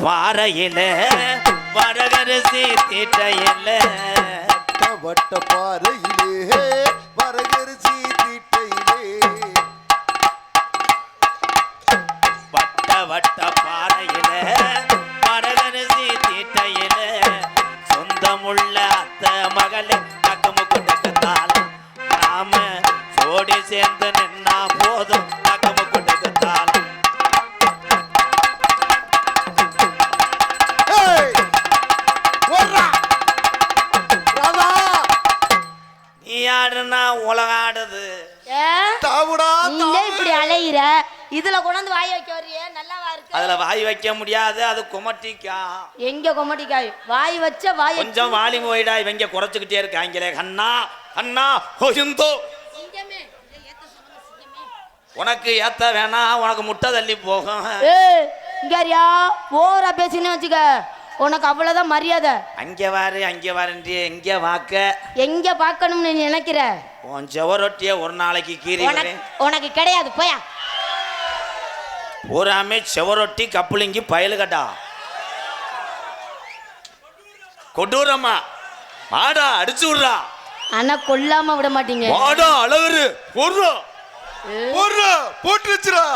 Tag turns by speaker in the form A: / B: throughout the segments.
A: பாறையில வரகரிசி தீட்டையில
B: வட்ட பாறையிலே வரகரிசி தீட்டையிலே
A: வட்ட வட்ட பாறையில வரகரிசி தீட்டையில சொந்தமுள்ள அத்த மகளே தக்கமுக்கு தக்கத்தாலும் நாம சோடி சேர்ந்து நின்னா போதும் தக்கமுக்கு தக்கத்தாலும் நீ ஆடுனா உலகம் ஆடுது.
C: இப்படி அலையிற இதுல கொண்டாந்து வாய் வைக்க வர்றியே நல்லாவா இருக்கு?
A: அதுல வாய் வைக்க முடியாது, அது குமட்டிக்கா.
C: எங்க குமட்டிக்காய் வாய் வச்ச வாய்
A: கொஞ்சம் வாலி போயிடா, இவங்க குறைச்சுக்கிட்டே இருக்காங்களே. கண்ணா கண்ணா ஹோயுந்தோ
C: சிங்கமே இதை ஏத்த சொல்லுங்க சிங்கமே.
A: உனக்கு ஏத்த வேணா, உனக்கு முட்டை தள்ளி போகும்.
C: இங்கயா ஓரா பேசினு வச்சுக்க, உனக்கு அவ்வளவுதான் மரியாதை.
A: அங்க வாரு அங்க வாருன்றி எங்க வாக்க
C: எங்க பாக்கணும்னு நீ நினைக்கிற?
A: உன் செவரொட்டிய ஒரு நாளைக்கு கீறி
C: உனக்கு கிடையாது போயா.
A: பூராமே செவரொட்டி கப்புளிங்கி பயலுகட்டா கொடூரமா வாடா அடிச்சு விடுறா.
C: ஆனா கொல்லாம விட மாட்டீங்க.
A: வாடா அளவுரு போடுறா
B: போடுறா போட்டுருச்சுடா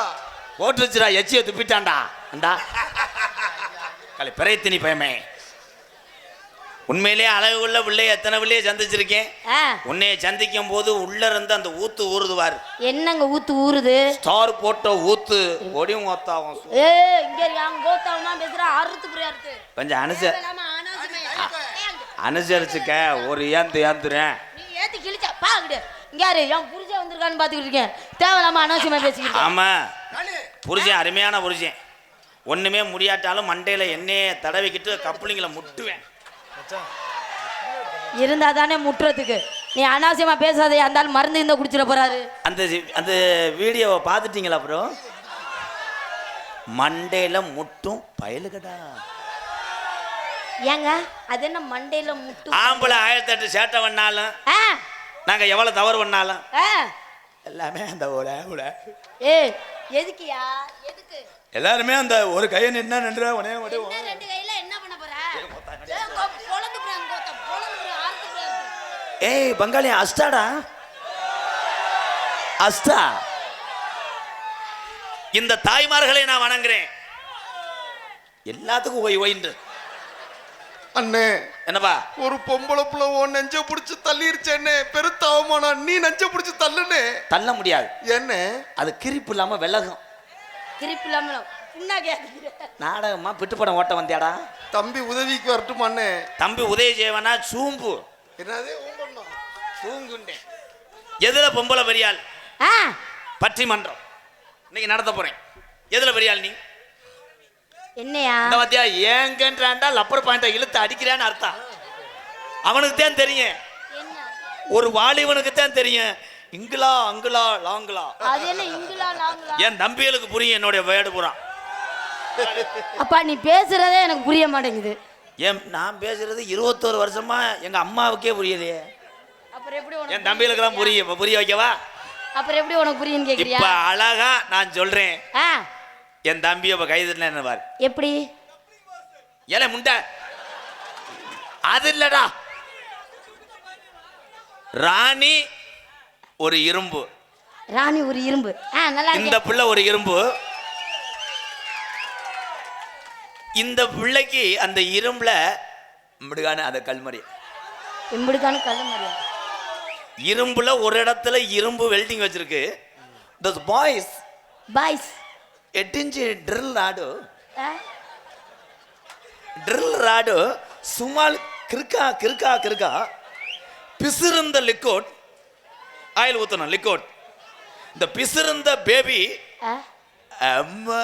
A: போட்டுருச்சுடா எச்சிய துப்பிட்டான்டா. அண்டா கலை பிறைத்தினி பயமே. உண்மையிலேயே அழகு உள்ள பிள்ளைய எத்தனை பிள்ளைய சந்திச்சிருக்கேன். உன்னைய சந்திக்கும் போது உள்ள இருந்து அந்த ஊத்து ஊறுதுவார்.
C: என்னங்க ஊத்து ஊறுது?
A: ஸ்டார் போட்ட ஊத்து ஒடியும் ஓத்தாவும்.
C: இங்க கோத்தாவமா பேசுற அறுத்து புரிய அறுத்து
A: கொஞ்சம் அனுசரிச்சுக்க. ஒரு ஏந்துறேன்
C: நீ ஏத்தி கிழிச்சா பாக்குடு. இங்க யாரு என் புருஷன் வந்திருக்கான்னு பாத்துக்கிட்டு இருக்கேன். தேவையில்லாம அனாவசியமா பேசிக்கிட்டு.
A: ஆமா புருஷன் அருமையான புருஷன். ஒண்ணுமே முடியாட்டாலும் மண்டையில எண்ணெயை தடவிக்கிட்டு கப்புளிங்களை முட்டுவேன்.
C: இருந்தா தானே முட்டுறதுக்கு. நீ அனாவசியமா பேசாதே, அந்த மருந்து இந்த குடிச்சிட போறாரு.
A: அந்த வீடியோவை பார்த்துட்டீங்களா? அப்புறம் மண்டையில முட்டும் பயலுகடா.
C: ஏங்க அது என்ன மண்டையில முட்டும்?
A: ஆம்பளை 1008 சேட்டை பண்ணாலும் நாங்க எவ்வளவு தவறு பண்ணாலும் எல்லாமே அந்த
C: எதுக்குயா எதுக்கு
A: எல்லாருமே அந்த ஒரு கையை நின்னா நின்று
C: ரெண்டு கையில என்ன பண்ண போற?
A: ஏய் பங்காளி அஸ்டாடா அஸ்டா. இந்த தாய்மார்களை நான் வணங்குறேன். எல்லாத்துக்கும் ஓய் ஓய்ந்து.
B: அண்ணே
A: என்னப்பா
B: ஒரு பொம்பளை புள்ள உன் நெஞ்ச புடிச்சு தள்ளிருச்சேன்னு பெருத்தாவமானா நீ நெஞ்ச புடிச்சு தள்ளுனே.
A: தள்ள முடியாது.
B: என்ன
A: அது கிரிப்பு இல்லாம விலகும்.
C: கிரிப்பு இல்லாம
A: நாடகமா பிட்டு படம் ஓட்ட வந்தியாடா.
B: தம்பி உதவிக்கு வரட்டும் அண்ணே.
A: தம்பி உதவி செய்வனா சூம்பு.
B: என்னது
A: சூங்குண்டே. எதுல பொம்பளை பெரியாள்? பட்டிமன்றம் இன்னைக்கு நடத்த போறேன். எதுல பெரியாள் நீ?
C: என்னையா
A: இந்த வாத்தியா ஏங்கன்றான்டா லப்பர் பாயிண்ட இழுத்து அடிக்கிறான்னு அர்த்தம். அவனுக்கு தான் தெரியும். ஒரு வாலிபனுக்கு தான் தெரியும். இங்குலா அங்குலா லாங்குலா.
C: அது என்ன இங்குலா லாங்குலா?
A: என் தம்பிகளுக்கு புரியும் என்னுடைய வேர்டு பூரா.
C: அப்பா நீ பேசுறதே எனக்கு புரிய மாட்டேங்குது.
A: ஏன் நான் பேசுறது 21 வருஷமா எங்க அம்மாவுக்கே புரியலையே.
C: அப்புறம் எப்படி
A: என் தம்பிகளுக்கு எல்லாம் புரியும். புரிய வைக்கவா?
C: அப்புறம் எப்படி உனக்கு புரியும் கேக்குறியா?
A: இப்ப அழகா நான் சொல்றேன். என் தம்பிய கைதுல என்ன பாரு.
C: எப்படி
A: ஏல முண்டை அது இல்லடா. ராணி ஒரு இரும்பு.
C: ராணி ஒரு இரும்பு. நல்லா
A: இந்த பிள்ளை ஒரு இரும்பு. இந்த பிள்ளைக்கு அந்த இரும்புல இம்புடுகான அந்த கல்மரி.
C: இம்புடுகான கல்மரி.
A: இரும்புல ஒரு இடத்துல இரும்பு வெல்டிங் வச்சிருக்கு. those boys 8 inch drill rod small கிறுக்கா பிசிருந்த லிக்விட் ஆயில் ஊத்தணும். லிக்விட் இந்த பிசிருந்த பேபி அம்மா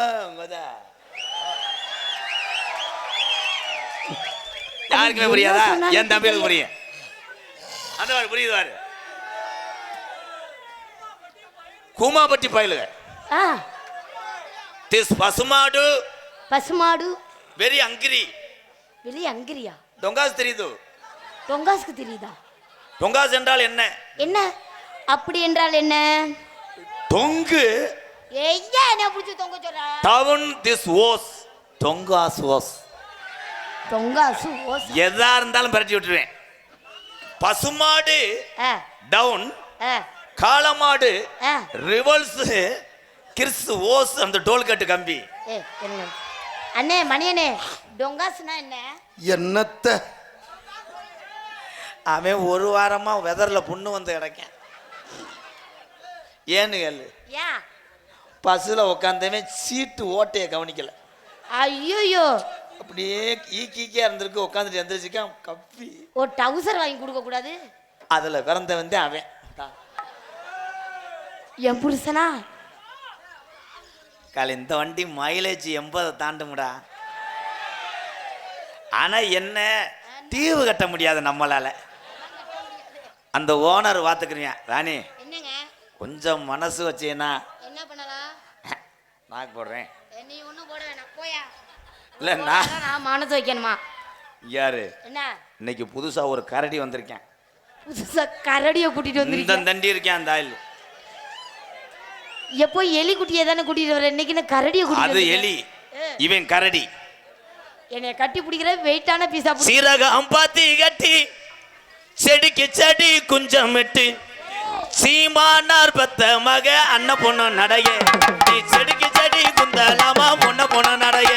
A: யாருக்குமே புரியாதா? என் தம்பிக்கு புரியும். அந்த மாதிரி புரியுது பாரு. கூமாபட்டி பயலுக. திஸ் பசுமாடு
C: வெரி
A: அங்கிரி.
C: டொங்காஸ்
A: தெரியுது?
C: டொங்காஸ்க்கு தெரியுதா?
A: டொங்காஸ் என்றால் என்ன?
C: என்ன அப்படி என்றால் என்ன?
A: தொங்கு.
C: ஐயா என்ன புடிச்சு தொங்க சொல்ற?
A: டவுன் திஸ் ஓஸ். தொங்காசு ஓஸ்.
C: தொங்காசு ஓஸ்.
A: எதா இருந்தாலும் பரட்டி விட்டுருவேன். பசுமாடு
C: ஆ
A: டவுன்,
C: ஆ
A: காளமாடு
C: ஆ
A: ரிவல்ஸ், கிறிஸ் ஓஸ், அந்த டோல்கட்டு கம்பி.
C: ஏ என்ன அண்ணே மணியனே, டொங்காசுனா என்ன?
B: என்னத்த
A: அவன் ஒரு வாரமா வெதர்ல புண்ணு வந்து கிடக்கேன். ஏன்னு கேளு.
C: ஏன்
A: பஸ்ஸில் உட்காந்தவன் சீட்டு ஓட்டையை கவனிக்கல.
C: ஐயோயோ,
A: அப்படியே ஈக்கிக்கே இருந்திருக்கு. உட்காந்துட்டு எந்திரிச்சிக்கான் கப்பி.
C: ஒரு டவுசர் வாங்கி கொடுக்க கூடாது?
A: அதுல பிறந்தவன் தான் அவன்.
C: என் புருஷனா?
A: கால இந்த வண்டி மைலேஜ் 80 தாண்டும்டா. ஆனா என்ன தீவு கட்ட முடியாது நம்மளால. அந்த ஓனர் பாத்துக்கிறேன். ராணி
C: என்னங்க
A: கொஞ்சம் மனசு வச்சேன்னா
C: என்ன பண்ணலாம்?
A: நான் போடுறேன்.
C: நீ ஒன்றும் போட வேணாம், போயா.
A: இல்ல நான்
C: மனசு வைக்கணுமா?
A: யாரு
C: என்ன
A: இன்னைக்கு புதுசா ஒரு கரடி வந்திருக்கேன்.
C: புதுசா கரடியை கூட்டிட்டு
A: இந்த
C: வந்துருக்கீங்க?
A: தண்டி இருக்கேன் அந்த ஆயில்.
C: எப்போ எலி குட்டியை தானே கூட்டிட்டு வர, இன்னைக்கு நான் கரடியை
A: அது
C: கூட்டிட்டு
A: எலி, இவன் கரடி.
C: என்னைய கட்டி பிடிக்கிற வெயிட்டான பீஸா.
A: சீரகம் பாத்தி கட்டி செடிக்கு செடி குஞ்சமிட்டு சீமானார் பத்த மக அண்ண பொண்ணு நடைய. நீ செடிக்கு செடி குந்தலாமா பொண்ண பொண்ணு நடைய.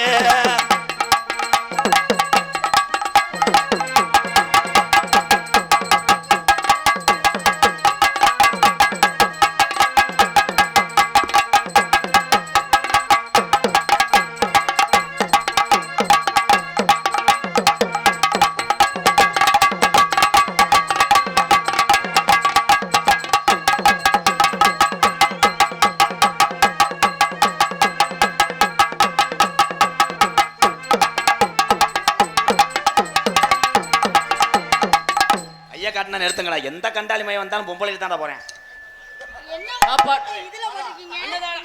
A: காட்டினா நிறுத்துங்களா. எந்த கண்டாளி மையம் வந்தாலும் பொம்பளைக்கு தான் போறேன்.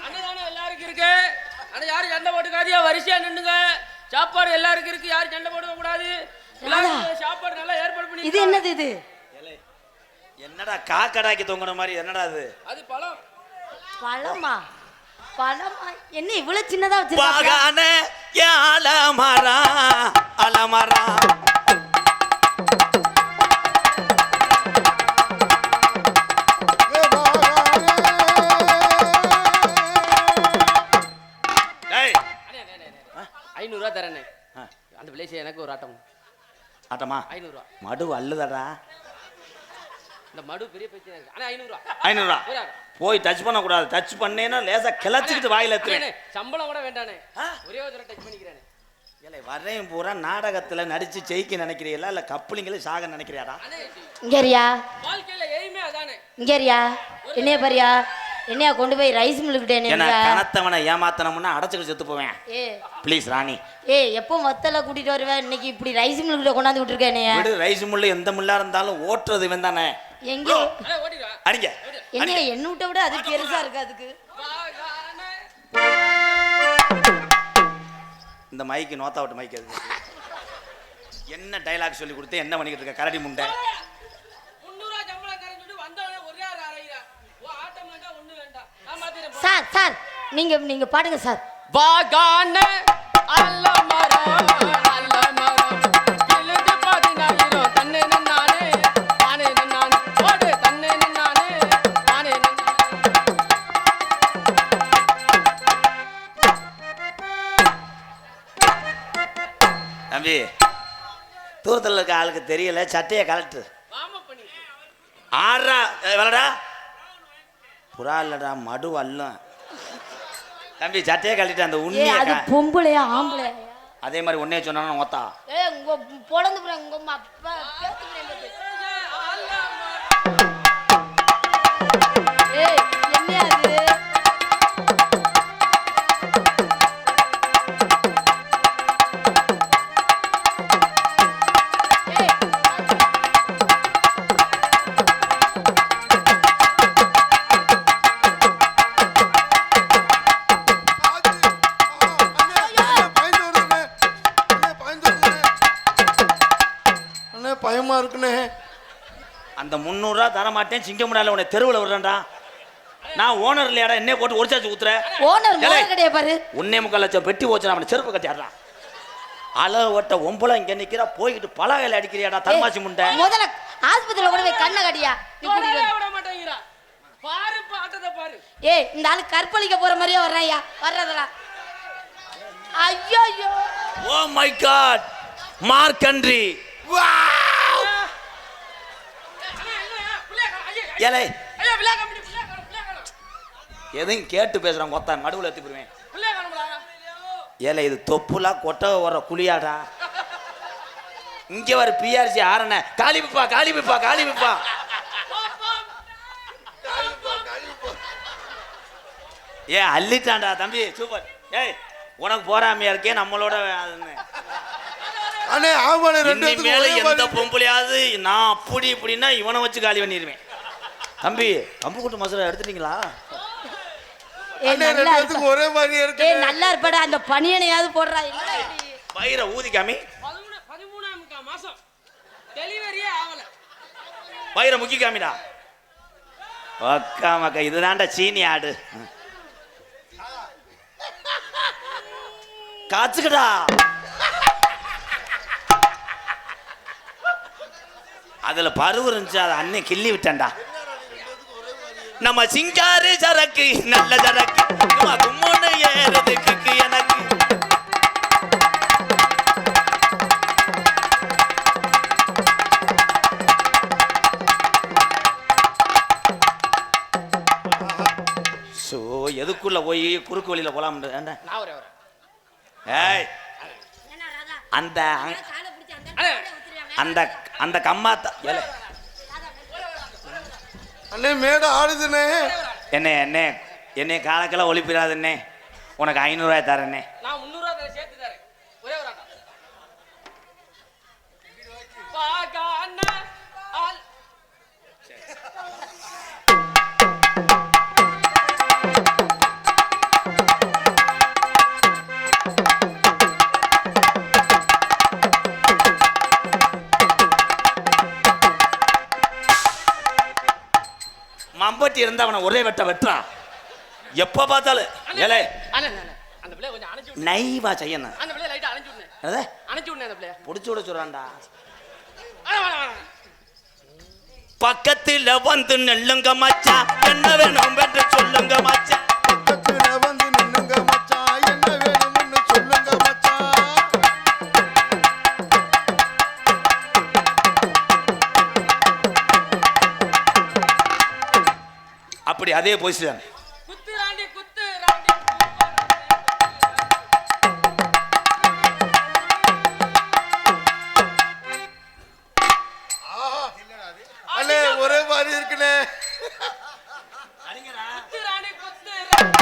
D: அன்னதானம் எல்லாருக்கும் இருக்கு. ஆனா யாரும் சண்டை போட்டுக்காதியா, வரிசையா நின்னுங்க. சாப்பாடு எல்லாருக்கும் இருக்கு, யாரும் சண்டை போட்டுக்க கூடாது. எல்லாரும் சாப்பாடு நல்லா ஏற்பாடு பண்ணி.
C: இது என்னது இது?
A: என்னடா காக்கடாக்கி தொங்குற மாதிரி என்னடா அது?
D: அது பழம்.
C: பழமா? பழமா? என்ன இவ்வளவு சின்னதா வச்சிருக்காங்க?
A: பாகான அலமரா அலமரா.
D: ரூபா தரேனே. அந்த பிளேஸ் எனக்கு ஒரு ஆட்டம்.
A: ஆட்டமா?
D: 500 ரூபா.
A: மடு அல்லுதடா.
D: இந்த மடு பெரிய பிரச்சனை இருக்கு. ஆனா 500 ரூபா. 500 ரூபா.
A: போய் டச் பண்ண கூடாது. டச் பண்ணேன்னா லேசா கிளச்சிக்கிட்டு வாயில ஏத்துறேன்.
D: சம்பளம் கூட வேண்டானே. ஒரே ஒரு தடவை டச் பண்ணிக்கிறேனே.
A: ஏலே வரேன் பூரா நாடகத்துல நடிச்சு ஜெயிக்க நினைக்கிறீங்களா இல்ல கப்ளிங்கள சாக நினைக்கிறியாடா?
C: இங்கரியா
D: வாழ்க்கையில எய்மே அதானே.
C: இங்கரியா என்னைய பாரியா, என்னையா கொண்டு போய் ரைஸ் மில்லுக்கிட்டே
A: என்ன கனத்தவனை ஏமாத்தனம்னா அடைச்சுக்கிட்டு செத்து போவேன். ப்ளீஸ் ராணி.
C: எப்போ மொத்தல கூட்டிட்டு வருவேன், இன்னைக்கு இப்படி ரைஸ் மில்லுக்கிட்ட கொண்டாந்து விட்டுருக்கேன். என்னையா
A: விடு, ரைஸ் மில்லு எந்த மில்லா இருந்தாலும் ஓட்டுறது இவன் தானே.
C: எங்க
A: அடிங்க.
C: என்ன என்ன விட்ட விட அது பெருசா இருக்கு. அதுக்கு
A: இந்த மைக்கு நோத்தா விட்டு மைக் அது என்ன டைலாக் சொல்லி கொடுத்து என்ன பண்ணிக்கிட்டு இருக்க கரடி முண்டை?
D: 300 ரூபாய் சம்பளம் கரெக்ட் சொல்லி வந்தவனே ஒரே ஆறு அரையா. ஓ ஆட்டம் வேண்டாம், ஒண்ணு வேண்டாம். நான் மாத்திரேன்.
C: சார் சார் நீங்க பாடுங்க சார்.
D: வாகான அல்லமரா அல்லமரா கிளுது 14000 தன்னே நானே நானே நானே ஓடு தன்னே நானே நானே நானே.
A: தம்பி, தூரத்தில் இருக்க ஆளுக்கு தெரியல, சட்டையை கலட்டு. ஆறா வேலடா புறா இல்லடா மடு அல்லம். தம்பி சட்டையை கழட்டிட்டு அந்த உண்மையை
C: அது பொம்பளையா ஆம்பளையா?
A: அதே மாதிரி உன்னைய சொன்னா ஓத்தா.
C: உங்க பொழந்து போறேன் உங்க அப்பா பேத்துக்கிறேன். என்ன அது?
B: பயமா இருக்குனே.
A: அந்த 300 ரூபா தர மாட்டேன், சிங்க முடால உன்னை தெருவில் விடுறேன்டா. நான் ஓனர் இல்லையாடா, என்னைய போட்டு ஒடிச்சாச்சு ஊத்துற.
C: ஓனர் மோர கடைய பாரு.
A: 1.25 லட்சம் பெட்டி ஓச்சு அவனை செருப்பு கட்டி ஆடுறான். அல ஓட்ட ஒம்பளம் இங்க நிக்கிறா போய்கிட்டு பலகையில அடிக்கிறியாடா தர்மாசி முண்டை.
C: முதல்ல ஆஸ்பத்திரியில கூட போய் கண்ணை கடியா.
D: விட மாட்டேங்கிறா. பாரு பாட்டத பாரு.
C: ஏய் இந்த ஆளு கற்பழிக்க போற மாதிரியே வர்றாயா வர்றதெல்லாம். ஐயோ
A: ஓ மை காட் மார்க்கண்ட்ரி. ஏலே எதையும் கேட்டு பேசுறான் கொத்தா நடுவில் எடுத்து போடுவேன். ஏலே இது தொப்புலா கொட்டை வர குழியாடா. இங்க வர பிஆர்சி ஆரண காளிபிப்பா காளிபிப்பா காளிபிப்பா. ஏ அள்ளிட்டான்டா தம்பி சூப்பர். ஏய் உனக்கு போறாமையா இருக்கே நம்மளோட.
B: அண்ணே ஆமாண்ணே ரெண்டு
A: மேல எந்த பொம்பளையாவது நான் அப்படி இப்படின்னா இவனை வச்சு காலி பண்ணிடுவேன். தம்பி கம்பு கூட்டு மசாலா எடுத்துட்டீங்களா?
B: ஒரே மாதிரி இருக்கு.
C: ஏய் நல்லா இருப்படா அந்த பனியனையாவது போடுறா. இல்லடா
A: பயிர ஊதிக்காமி
D: 13 மாசம் டெலிவரியே ஆகல.
A: பயிர முக்கி காமிடா. அக்கா மக்கா இதுதான்டா சீனி ஆடு. காச்சுக்கடா. அதுல பருவு இருந்துச்சு அதை அன்னை கிள்ளி விட்டேன்டா. நம்ம சிங்காரு சரக்கு நல்ல சரக்கு கும்முன்னு ஏறதுக்கு எனக்கு. சோ எதுக்குள்ள போய் குறுக்கு வழியில போலாம். ஏய் அந்த அந்த அந்த கம்மாத்தா
B: அண்ணே மேடை ஆடுதுண்ணே.
A: என்ன என்ன என்னை காலக்கெல்லாம் ஒளிப்பிடாதுன்னே. உனக்கு 500 ரூபாய் தரேன்னே.
D: நான் 300 ரூபாய் சேர்த்து தரேன். ஒரே ஒரு ஆட்டம். பாகா அண்ணா ஆல்
A: மம்பட்டி இருந்தா அவனை ஒரே வெட்டுறா எப்ப பார்த்தாலும். ஏலே
D: அந்த பிள்ளை கொஞ்சம் அணைச்சு விடு.
A: நைவா செய்யணும்.
D: அந்த பிள்ளை லைட்டா அணைச்சு விடுனே. அணைச்சு விடுனே அந்த பிள்ளை.
A: புடிச்சு விட சொல்றான்டா. பக்கத்துல வந்து நெல்லுங்க மச்சா என்ன வேணும் என்று சொல்லுங்க மச்சா.
B: பக்கத்துல வந்து நின்னுங்க மச்சா என்ன வேணும்னு சொல்லுங்க மச்சா.
A: அப்படி அதே பொசிஷன்.
D: குத்து ராண்டி குத்து ராண்டி.
B: அண்ணே ஒரே மாதிரி இருக்குண்ணே.
D: குத்து ராண்டி குத்து ராண்டி.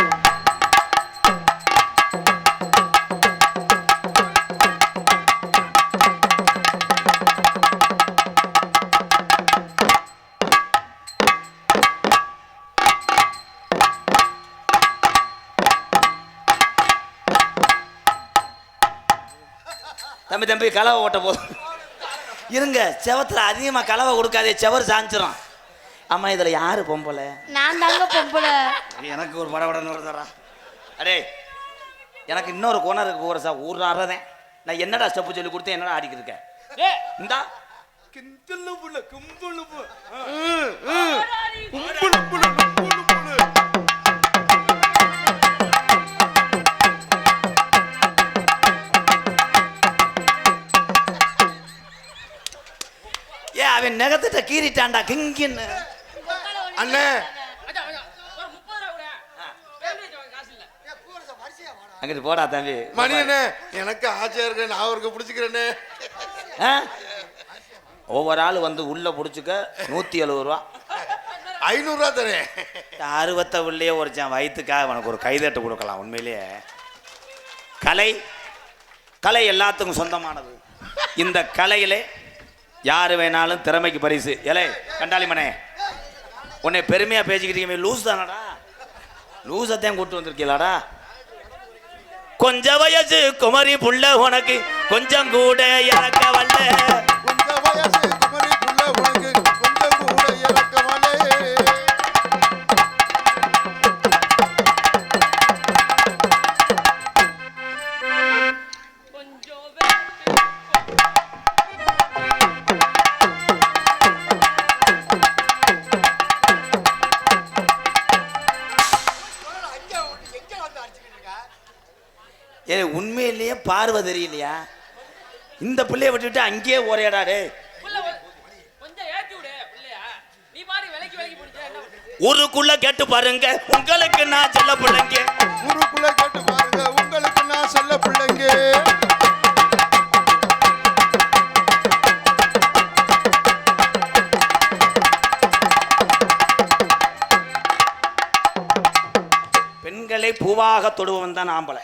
A: தம்பி தம்பி கலவை ஓட்ட போதும் இருங்க. செவத்துல அதிகமா கலவை கொடுக்காதே செவர் சாஞ்சிரும். ஆமா இதுல யாரு பொம்பளை?
C: நான் தாங்க பொம்பளை.
A: எனக்கு ஒரு படபடன்னு வருதா. அடே எனக்கு இன்னொரு கோணம் இருக்கு போற சார் ஊர் ஆடுறதேன். நான் என்னடா ஸ்டெப்பு சொல்லி கொடுத்தேன் என்னடா ஆடிக்கிட்டு இருக்கேன். இந்தா
B: கிண்டலு புள்ள கும்பலு புள்ள.
A: ஏ அவன் நெகத்திட்ட கீறிட்டான்டா கிங்கின்னு.
B: அண்ணே
D: ஒரு 30 ரூபாய் கூட. பேமெண்ட் வாங்க காசு இல்ல.
A: அங்கிட்டு போடா தம்பி.
B: மணியண்ணே எனக்கு ஆசையா இருக்கு நான் அவருக்கு பிடிச்சிக்கிறேனே.
A: ஒவ்வொரு ஆள் வந்து உள்ள பிடிச்சிக்க 170 ரூபா.
B: 500 ரூபா தரேன்.
A: 60 உள்ளே ஒருச்சான் வயிற்றுக்காக உனக்கு ஒரு கைதட்டு கொடுக்கலாம். உண்மையிலேயே கலை கலை எல்லாத்துக்கும் சொந்தமானது. இந்த கலையிலே யாரு வேணாலும் திறமைக்கு பரிசு. ஏலே கண்டாளி மனே உன்னை பெருமையா பேசிக்கிட்டீங்க. லூஸ் தானடா. லூசத்தையும் கூட்டு வந்திருக்கீங்களாடா. கொஞ்ச வயசு குமரி புள்ள உனக்கு கொஞ்சம் கூட இறக்க வல்ல.
B: கொஞ்ச வயசு குமரி புள்ள உனக்கு கொஞ்சம் கூட இறக்க வல்ல.
D: கொஞ்சம்
A: தெரியலையா? இந்த பிள்ளைய விட்டுட்டு அங்கேயே ஓரையாடாடே.
D: புள்ள கொஞ்சம் ஏத்தி விடு பிள்ளையா. நீ பாரு விலைக்கு பிடிச்சா என்ன பண்றது?
A: ஊருக்குள்ள கேட்டு பாருங்க, உங்களுக்கு நான் செல்ல பிள்ளைங்க.
B: ஊருக்குள்ள கேட்டு பாருங்க, உங்களுக்கு நான் செல்ல பிள்ளைங்க.
A: பெண்களை பூவாக தொடுவன் தான் ஆம்பளை.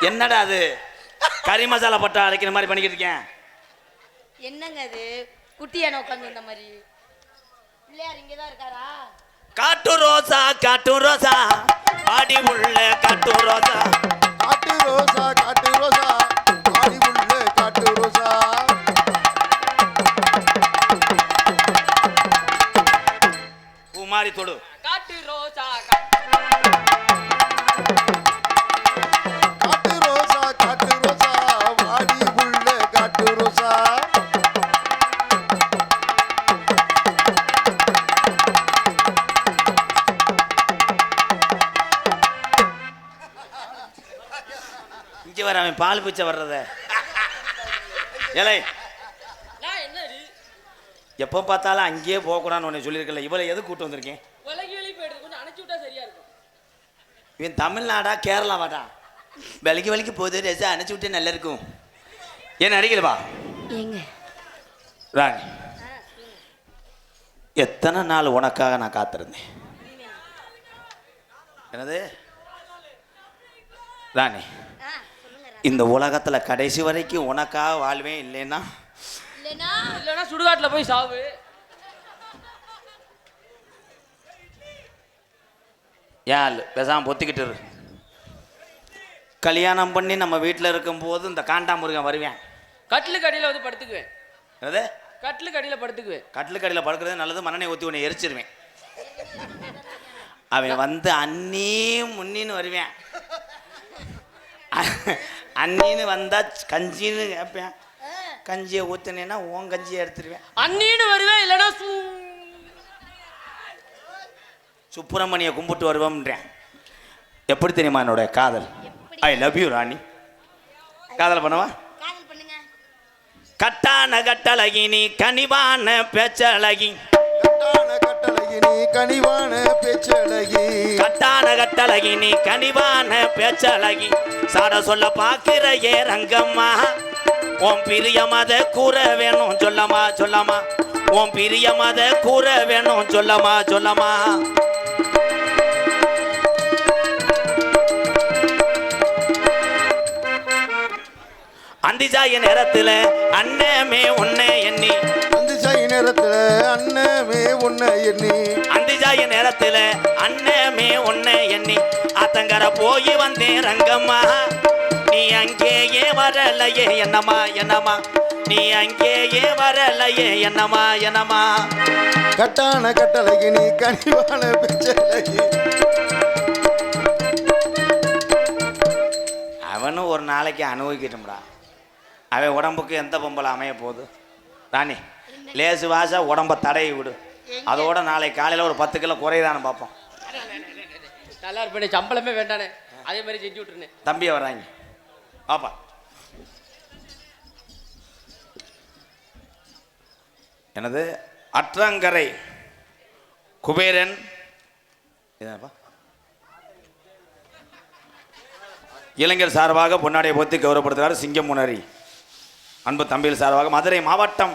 A: என்னடா அது கறி மசாலா பட்டா அரைக்கிற மாதிரி பண்ணிக்கிட்டு இருக்கேன்.
C: என்னங்க அது குட்டியான உட்காந்து இந்த மாதிரி பிள்ளையார் இங்கதான் இருக்காரா?
A: காட்டு ரோசா காட்டு ரோசா ஆடி உள்ள காட்டு ரோசா.
B: காட்டு ரோசா காட்டு ரோசா ஆடி உள்ள காட்டு ரோசா.
A: பூ மாதிரி தொடு.
D: காட்டு ரோசா
B: காட்டு ரோசா காட்டு ரோசா ஆடி உள்ள காட்டு ரோசா.
A: இங்க வர அவன் பால் பிச்சை வர்றத ஏலே
D: நான் என்ன இது?
A: எப்போ பார்த்தாலும் அங்கேயே போகக்கூடாதுன்னு உன்னை சொல்லியிருக்கல. இவளை எது கூட்டு வந்திருக்கேன்?
D: விலைக்கு போயிடுது, கொஞ்சம் அணைச்சு விட்டா சரியா இருக்கும்.
A: இவன் தமிழ்நாடா கேரளாவாடா? விலைக்கு போகுது ரசா அணைச்சி விட்டு நல்லா இருக்கும். ஏன் அடிக்கலப்பா
C: ஏங்க
A: ராணி, எத்தனை நாள் உனக்காக நான் காத்திருந்தேன். என்னது ராணி, இந்த உலகத்துல கடைசி வரைக்கும் உனக்காக வாழ்வேன். இல்லைன்னா
D: இல்லைன்னா சுடுகாட்டுல போய் சாவு.
A: ஏன் பேசாம பொத்திக்கிட்டு இரு. கல்யாணம் பண்ணி நம்ம வீட்டில் இருக்கும்போது இந்த காண்டாமுருகன் வருவேன்.
D: கட்டிலுக்கு அடியில வந்து படுத்துக்குவேன்.
A: என்னது
D: கட்டிலுக்கு அடியில படுத்துக்குவேன்.
A: கட்டிலுக்கு அடியில் படுக்கிறது நல்லது. மண்ணெண்ணெய் ஊற்றி உன்னை எரிச்சிருவேன். அவன் வந்து அண்ணி முன்னின்னு வருவேன். அண்ணின்னு வந்தா கஞ்சின்னு கேட்பேன். கஞ்சியை ஊற்றினேன்னா உன் கஞ்சியை எடுத்துருவேன்.
D: அண்ணின்னு வருவேன், இல்லைன்னா
A: சுப்பிரமணியை கும்பிட்டு வருவோம்ன்றேன். எப்படி தெரியுமா என்னோட காதல்? ஐ லவ் யூ ராணி. காதல் பண்ணவா?
C: காதல் பண்ணுங்க.
A: கட்டான கட்டழகி நீ கனிவான பேச்சழகி.
B: கட்டான கட்டழகி நீ கனிவான பேச்சழகி.
A: கட்டான கட்டழகி நீ கனிவான பேச்சழகி. சாட சொல்ல பாக்குற ஏ ரங்கம்மா, உன் பிரியமத கூற வேணும் சொல்லமா சொல்லமா. உன் பிரியமத கூற வேணும் சொல்லமா சொல்லமா. அந்திஜாய நேரத்துல அண்ணமே உன்னை எண்ணி.
B: அந்திஜாய நேரத்துல அண்ணமே உன்னை எண்ணி.
A: அந்திஜாய நேரத்துல அண்ணமே உன்னை எண்ணி. ஆத்தங்கர போய் வந்தேன் ரங்கம்மா, நீ அங்கேயே வரலையே என்னம்மா என்னம்மா. நீ அங்கேயே வரலையே என்னம்மா என்னம்மா.
B: கட்டான கட்டழகி நீ கனிவான பேச்சழகி.
A: அவனும் ஒரு நாளைக்கு அனுபவிக்கட்டும்டா. அவன் உடம்புக்கு எந்த பொம்பளை அமைய போகுது? ராணி, லேசு வாசா உடம்ப தடவி விடு. அதோட நாளை காலையில் ஒரு 10 கிலோ குறையுதானு பார்ப்போம்.
D: நல்லா இருப்பேன், சம்பளமே வேண்டானே, அதே மாதிரி செஞ்சு விட்டுருனே.
A: தம்பியை வர்றாங்க பாப்பா. எனது அற்றங்கரை குபேரன் என்னப்பா இளைஞர் சார்பாக பொன்னாடியை போத்தி கௌரவப்படுத்துகிறார் சிங்கம் முனரி. அன்பு தம்பியில் சார்பாக மதுரை மாவட்டம்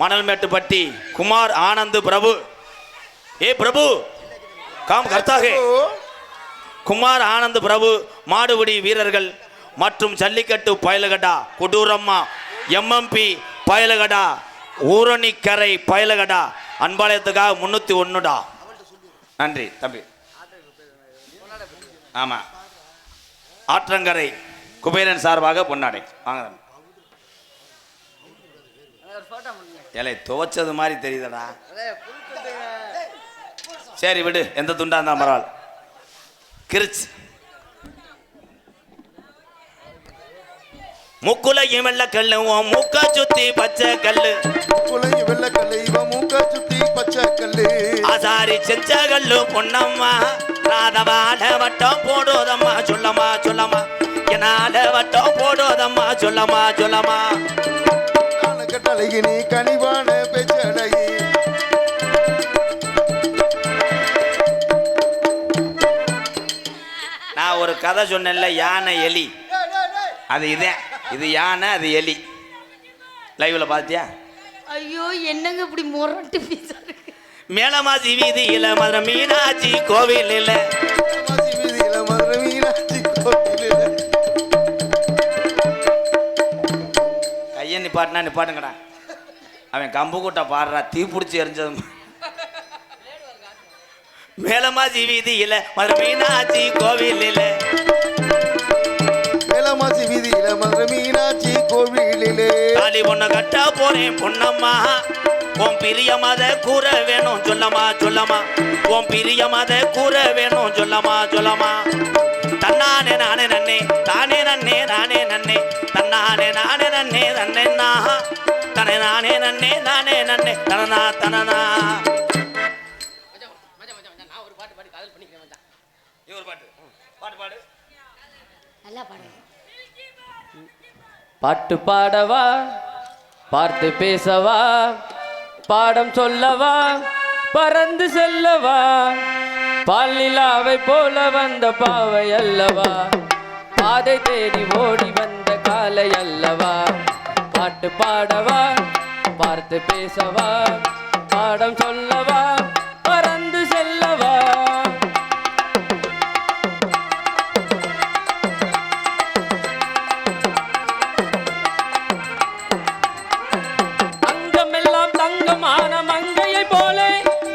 A: மணல்மேட்டுப்பட்டி குமார் ஆனந்த் பிரபு. ஏ பிரபு காம் கர்த்தாகே. குமார் ஆனந்த் பிரபு மாடுபிடி வீரர்கள் மற்றும் ஜல்லிக்கட்டு பயலகடா கொடூரம்மா எம்எம்பி பயலகடா ஊரணிக்கரை பயலகடா அன்பாலயத்துக்காக 301டா. நன்றி தம்பி. ஆமா, ஆற்றங்கரை குபேரன் சார்பாக பொன்னாடை வாங்க. ஏலே துவைச்சது மாதிரி தெரியுதடா. சரி விடு, எந்த துண்டா இருந்தா பரவாயில்ல. கிரிச் முக்குலையும் வெள்ள கல்லு மூக்க சுத்தி பச்சை கல்லு.
B: முக்குலையும் வெள்ள கல்லு இவ மூக்க சுத்தி பச்சை கல்லு.
A: ஆசாரி செஞ்ச கல்லு பொன்னம்மா என்னால வட்டம் போடுவதம்மா சொல்லம்மா சொல்லம்மா என்னால வட்டம் போடுவதம்மா சொல்லம்மா சொல்லம்மா
B: கட்டழகி நீ கனிவான பேச்சழகி
A: நான் ஒரு கதை சொன்னேன்ல யானை எலி அது இது யானை அது எலி லைவ்ல பாத்தியா
C: ஐயோ என்னங்க இப்படி முரட்டு பீஸா இருக்கு
A: மேலமாசி வீதியில மதுரை மீனாட்சி கோவில் இல்ல கைய நிப்பாட்டுங்கடா அவன் கம்பு கூட்ட பாடுறா தீ பிடிச்சி எரிஞ்சது மேலமாசி வீதியில மதுரை மீனாட்சி கோவில் இல்ல
B: மேலமாசி வீதியில மதுரை மீனாட்சி கோவிலிலே
A: தாலி பொண்ண கட்ட போறேன் பொன்னம்மா உன் பிரியமத கூற வேணும் சொல்லமா சொல்லமா உன் பிரியமத கூற வேணும் சொல்லமா சொல்லமா தன்னானே நானே நன்னே தானே நன்னே நானே நன்னே தன்னானே நானே நன்னே நன்னே தனே நானே நன்னே நானே நன்னே தனனா தனனா
D: நான் ஒரு பாட்டு பாடி காதல் பண்ணிக்கிறேன் மச்சான்.
A: ஒரு பாட்டு பாடு
C: நல்லா பாடுங்க
D: பாட்டு பாடவா பார்த்து பேசவா பாடம் சொல்லவா பறந்து செல்லவா பால் நிலாவை போல வந்த பாவை அல்லவா பாதை தேடி ஓடி வந்த காலை அல்லவா பாட்டு பாடவா பார்த்து பேசவா பாடம் சொல்லவா பறந்து செல்லவா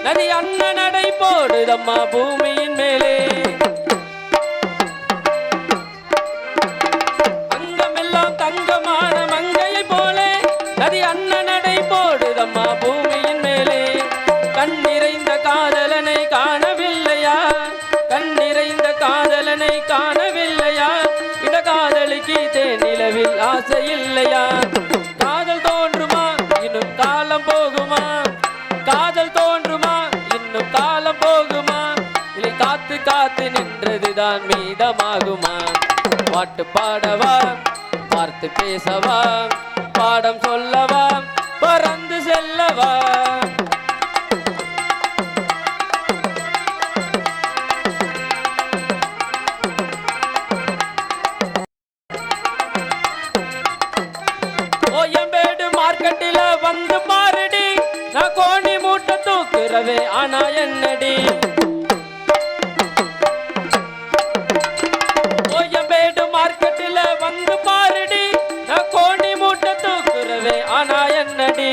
D: நதி அண்ண நடை போடுதம்மா பூமியின் மேலே அங்கமெல்லாம் தங்கமான மங்கையை போலே நதி அண்ண நடை போடுதம்மா பூமியின் மேலே கண் நிறைந்த காதலனை காணவில்லையா கண் நிறைந்த காதலனை காணவில்லையா இந்த காதலிக்கு தேனிலவில் ஆசை இல்லையா காதல் தோன்றுமா இன்னும் காலம் போகுமா காதல் தோன்றுமா இன்னும் காலம் போகுமா இல்லை காத்து காத்து நின்றதுதான் மீதமாகுமா பாட்டு பாடவா பார்த்து பேசவா பாடம் சொல்லவா பறந்து செல்லவா ஓயம்பேடு மார்க்கெட்டில வந்து பாருடி நான் கோணி மூட்டை தூக்குறவே ஆனா என்னடி ஓயம்பேடு மார்க்கெட்டில வந்து பாருடி நான் கோணி மூட்டை தூக்குறவே ஆனா என்னடி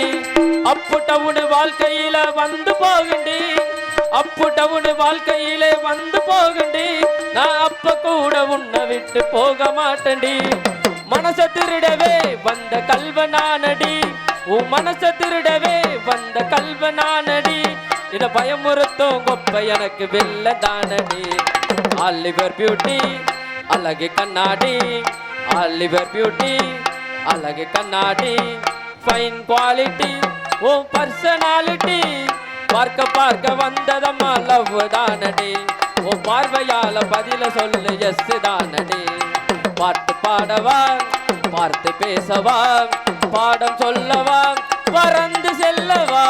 D: அப்பு டவுனு வாழ்க்கையில வந்து போகுண்டி அப்பு டவுனு வாழ்க்கையில வந்து போகுண்டி நான் அப்ப கூட உன்னை விட்டு போக மாட்டேன்டி மனச திருடவே வந்த கல்வனானடி உன் மனச திருடவே வந்த கல்வனானடி இத பயமுறுத்தும் கொப்பை எனக்கு வெல்ல தானடி ஆலிவர் பியூட்டி அழகு கண்ணாடி ஆலிவர் பியூட்டி அழகு கண்ணாடி ஃபைன் குவாலிட்டி உன் பர்சனாலிட்டி பார்க்க பார்க்க வந்ததம்மா லவ் தானடி உன் பார்வையால பதில சொல்லு எஸ் தானடி பாட்டு பாடவா பார்த்து பேசவா பாடம் சொல்லவா பறந்து செல்லவா